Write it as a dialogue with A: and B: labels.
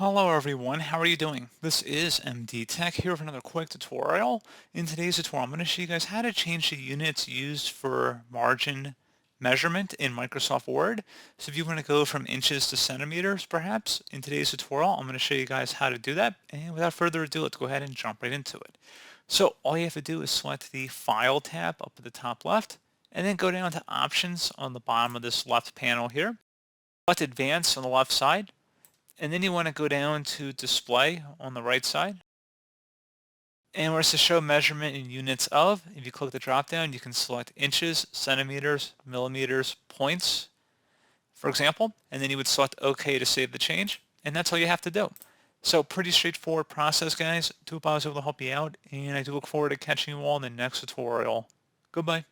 A: Hello everyone, how are you doing? This is MD Tech here with another quick tutorial. In today's tutorial, I'm going to show you guys how to change the units used for margin measurement in Microsoft Word. So if you want to go from inches to centimeters, perhaps, in today's tutorial, I'm going to show you guys how to do that. And without further ado, let's go ahead and jump right into it. So all you have to do is select the File tab up at the top left, and then go down to Options on the bottom of this left panel here. Select Advanced on the left side. And then you want to go down to Display on the right side. And where it says Show Measurement in Units of, if you click the drop down, you can select inches, centimeters, millimeters, points, for example. And then you would select OK to save the change. And that's all you have to do. So pretty straightforward process, guys. I hope I was able to help you out. And I do look forward to catching you all in the next tutorial. Goodbye.